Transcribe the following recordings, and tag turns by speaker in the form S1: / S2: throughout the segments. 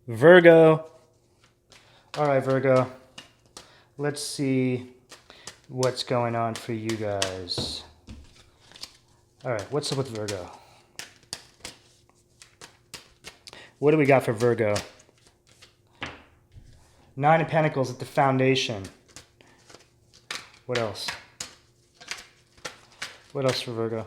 S1: Virgo. All right, Virgo. Let's see what's going on for you guys. All right, what's up with Virgo? What do we got for Virgo? Nine of Pentacles at the foundation. What else? What else for Virgo?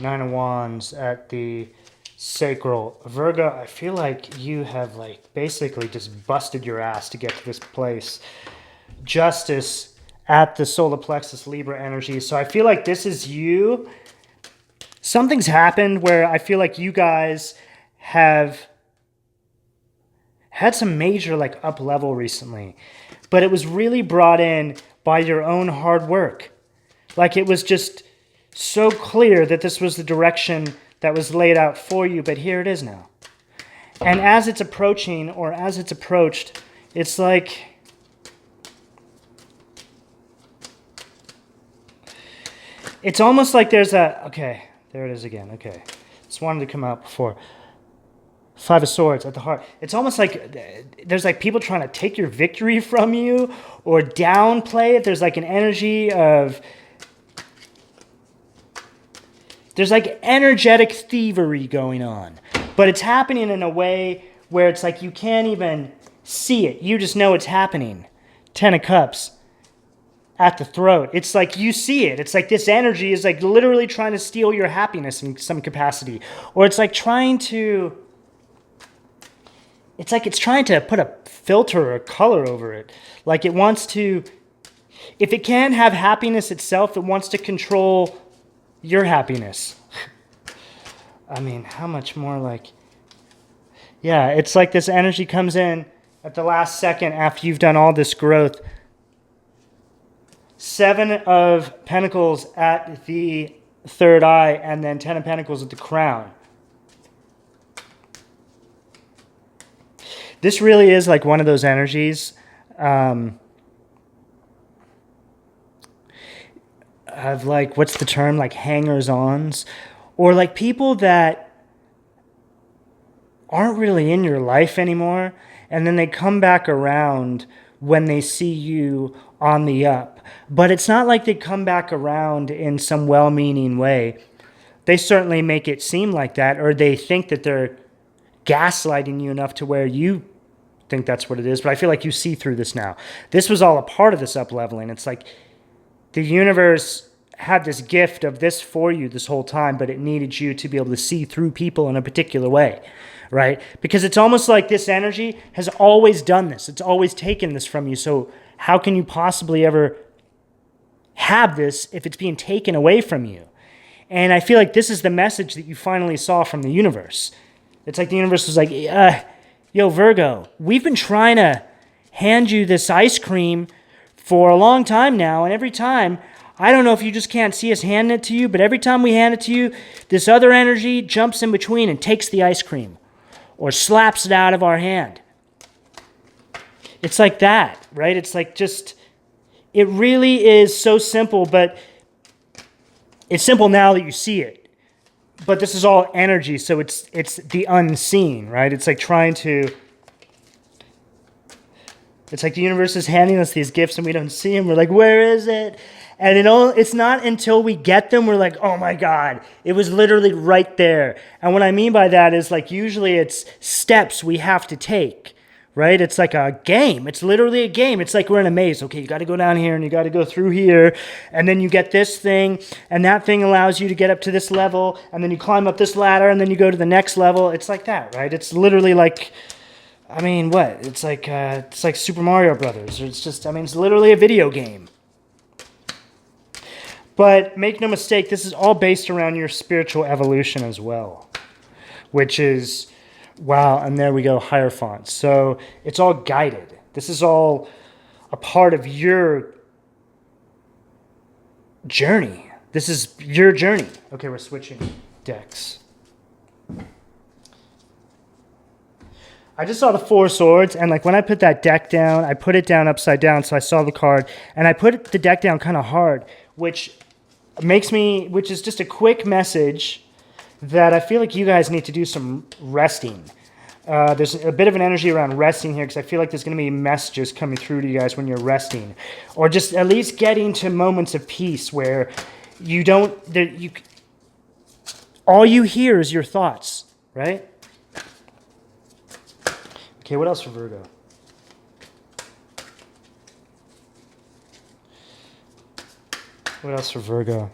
S1: Nine of Wands at the sacral. Virgo, I feel like you have basically just busted your ass to get to this place. Justice at the solar plexus, Libra energy. So I feel like this is you. Something's happened where I feel like you guys have had some major up level recently, but it was really brought in by your own hard work. It was just so clear that this was the direction that was laid out for you, but here it is now. And as it's approaching, or as it's approached, it's it's almost like there's okay, there it is again, okay. This wanted to come out before. Five of Swords at the heart. It's almost like there's people trying to take your victory from you or downplay it. There's an energy of, there's energetic thievery going on. But it's happening in a way where it's you can't even see it. You just know it's happening. Ten of Cups at the throat. It's you see it. It's this energy is literally trying to steal your happiness in some capacity. Or it's trying to... It's trying to put a filter or color over it. It wants to... If it can't have happiness itself, it wants to control your happiness. I mean, how much more Yeah, it's this energy comes in at the last second after you've done all this growth. Seven of Pentacles at the third eye, and then Ten of Pentacles at the crown. This really is one of those energies of what's the term? Hangers-ons, or people that aren't really in your life anymore, and then they come back around when they see you on the up. But it's not they come back around in some well-meaning way. They certainly make it seem like that, or they think that they're gaslighting you enough to where you think that's what it is. But I feel you see through this now. This was all a part of this up-leveling. It's the universe had this gift of this for you this whole time, but it needed you to be able to see through people in a particular way, right? Because it's almost this energy has always done this. It's always taken this from you. So how can you possibly ever have this if it's being taken away from you? And I feel this is the message that you finally saw from the universe. It's the universe was yo, Virgo, we've been trying to hand you this ice cream for a long time now, and every time, I don't know if you just can't see us handing it to you, but every time we hand it to you, this other energy jumps in between and takes the ice cream or slaps it out of our hand. It's that, right? It's just, it really is so simple, but it's simple now that you see it. But this is all energy, so it's the unseen, right? It's trying to... It's the universe is handing us these gifts and we don't see them. We're where is it? And it's not until we get them, we're oh my God, it was literally right there. And what I mean by that is usually it's steps we have to take, right? It's a game. It's literally a game. It's we're in a maze. Okay, you got to go down here and you got to go through here. And then you get this thing, and that thing allows you to get up to this level. And then you climb up this ladder, and then you go to the next level. It's that, right? It's literally I mean, what? It's it's Super Mario Brothers. It's just, it's literally a video game. But make no mistake, this is all based around your spiritual evolution as well, which is... Wow, and there we go, Hierophant. So it's all guided. This is all a part of your journey. This is your journey. Okay, we're switching decks. I just saw the Four of Swords, and when I put that deck down, I put it down upside down, so I saw the card, and I put the deck down kind of hard, which is just a quick message that I feel like you guys need to do some resting. There's a bit of an energy around resting here because I feel like there's going to be messages coming through to you guys when you're resting, or just at least getting to moments of peace where you don't, all you hear is your thoughts, right? Okay, what else for Virgo? What else for Virgo?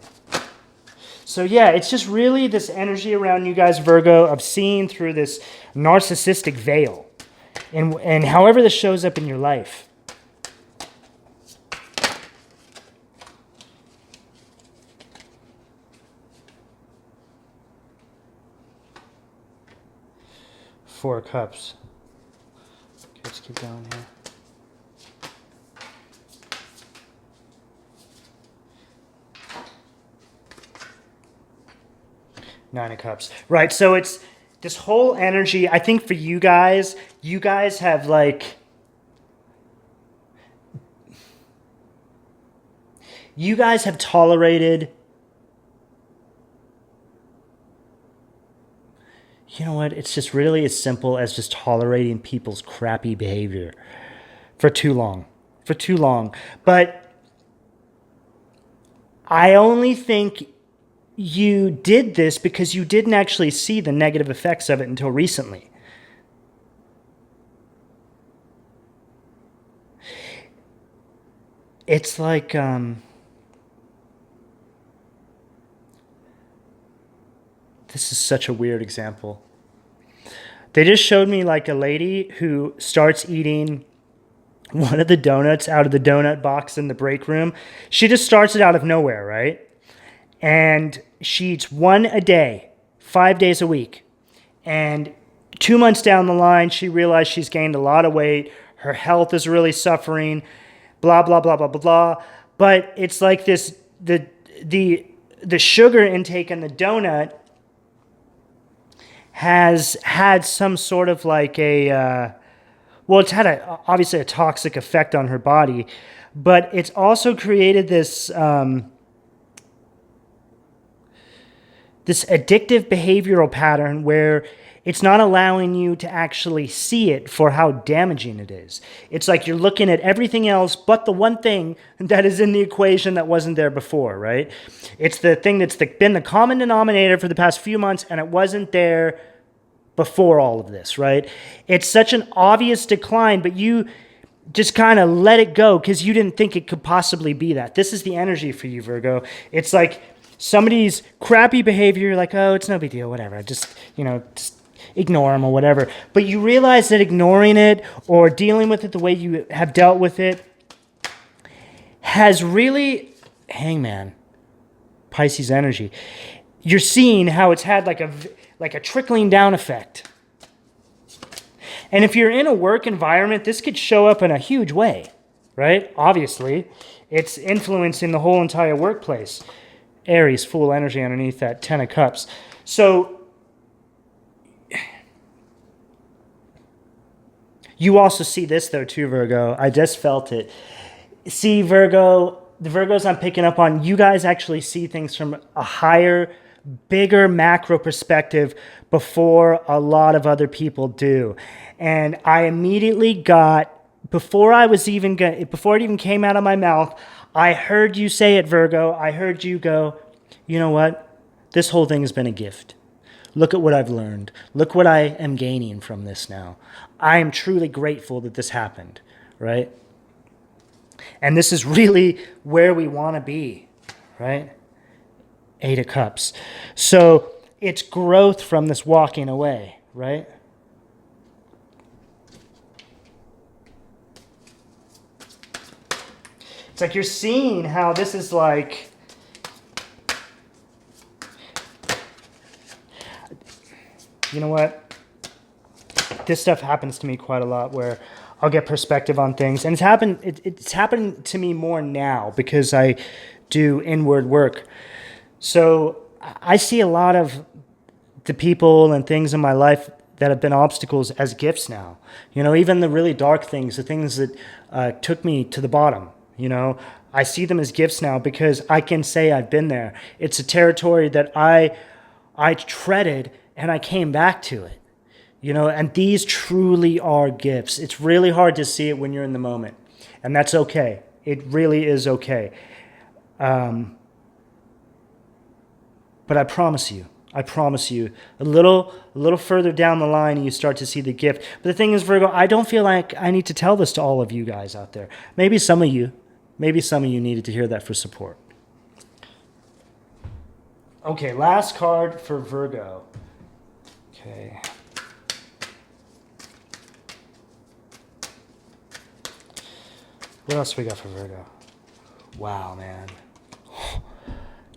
S1: So yeah, it's just really this energy around you guys, Virgo, of seeing through this narcissistic veil. And however this shows up in your life. Four of Cups. Okay, let's keep going here. Nine of Cups. Right, so it's this whole energy, I think for you guys have like... You guys have tolerated... You know what? It's just really as simple as just tolerating people's crappy behavior for too long. For too long. But I only think you did this because you didn't actually see the negative effects of it until recently. It's like... This is such a weird example. They just showed me like a lady who starts eating one of the donuts out of the donut box in the break room. She just starts it out of nowhere, right? And she eats one a day, 5 days a week. And 2 months down the line, she realized she's gained a lot of weight. Her health is really suffering, blah, blah, blah, blah, blah, blah. But it's like this, the sugar intake in the donut has had some sort of like a, well, it's had obviously a toxic effect on her body, but it's also created this, this addictive behavioral pattern where it's not allowing you to actually see it for how damaging it is. It's like you're looking at everything else but the one thing that is in the equation that wasn't there before, right? It's the thing that's been the common denominator for the past few months, and it wasn't there before all of this, right? It's such an obvious decline, but you just kind of let it go because you didn't think it could possibly be that. This is the energy for you, Virgo. It's like somebody's crappy behavior, you're like, oh, it's no big deal, whatever. Just ignore them or whatever. But you realize that ignoring it or dealing with it the way you have dealt with it has really, Hangman, Pisces energy. You're seeing how it's had like a trickling down effect. And if you're in a work environment, this could show up in a huge way, right? Obviously, it's influencing the whole entire workplace. Aries, full energy underneath that 10 of Cups. So you also see this though too, Virgo. I just felt it. See, Virgo, the Virgos I'm picking up on, you guys actually see things from a higher, bigger macro perspective before a lot of other people do. And I immediately got, before it even came out of my mouth, I heard you say it, Virgo. I heard you go, you know what? This whole thing has been a gift. Look at what I've learned. Look what I am gaining from this now. I am truly grateful that this happened, right? And this is really where we want to be, right? 8 of Cups. So it's growth from this walking away, right? It's like you're seeing how this is like, you know what? This stuff happens to me quite a lot where I'll get perspective on things. And it's happened to me more now because I do inward work. So I see a lot of the people and things in my life that have been obstacles as gifts now. You know, even the really dark things, the things that took me to the bottom, you know, I see them as gifts now because I can say I've been there. It's a territory that I I treaded and I came back to it. And these truly are gifts. It's really hard to see it when you're in the moment, and that's okay. It really is okay. But I promise you, a little further down the line, you start to see the gift. But the thing is, Virgo, I don't feel like I need to tell this to all of you guys out there. Maybe some of you needed to hear that for support. Okay, last card for Virgo. Okay. What else we got for Virgo? Wow, man.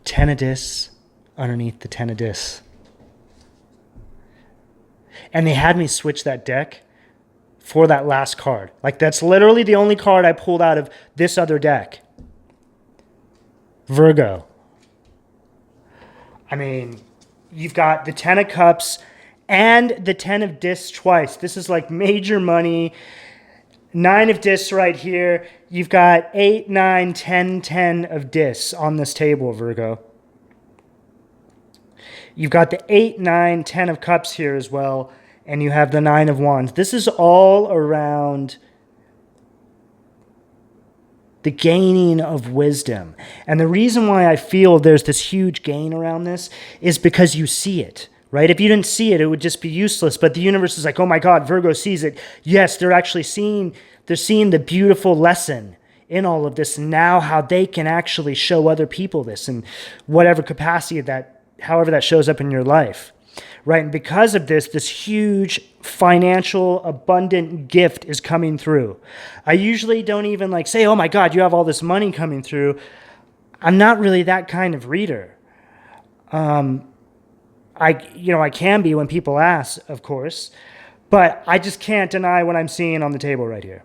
S1: 10 of discs underneath the 10 of discs. And they had me switch that deck for that last card. Like, that's literally the only card I pulled out of this other deck. Virgo. I mean, you've got the 10 of cups and the 10 of discs twice. This is like major money. 9 of discs right here. You've got 8, 9, 10, 10 of discs on this table, Virgo. You've got the 8, 9, 10 of cups here as well, and you have the 9 of wands. This is all around the gaining of wisdom. And the reason why I feel there's this huge gain around this is because you see it. Right? If you didn't see it, it would just be useless. But the universe is like, oh my God, Virgo sees it. Yes, they're actually seeing the beautiful lesson in all of this, and now how they can actually show other people this in whatever capacity however that shows up in your life. Right? And because of this huge financial abundant gift is coming through. I usually don't even say, oh my God, you have all this money coming through. I'm not really that kind of reader. I can be when people ask, of course, but I just can't deny what I'm seeing on the table right here.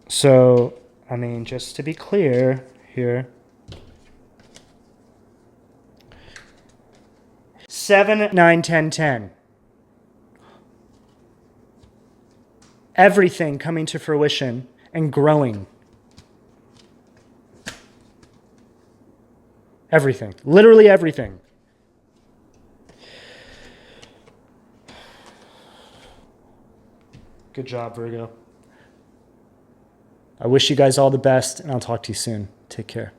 S1: So, I mean, just to be clear here. 7, 9, 10, 10. Everything coming to fruition and growing. Everything. Literally everything. Good job, Virgo. I wish you guys all the best, and I'll talk to you soon. Take care.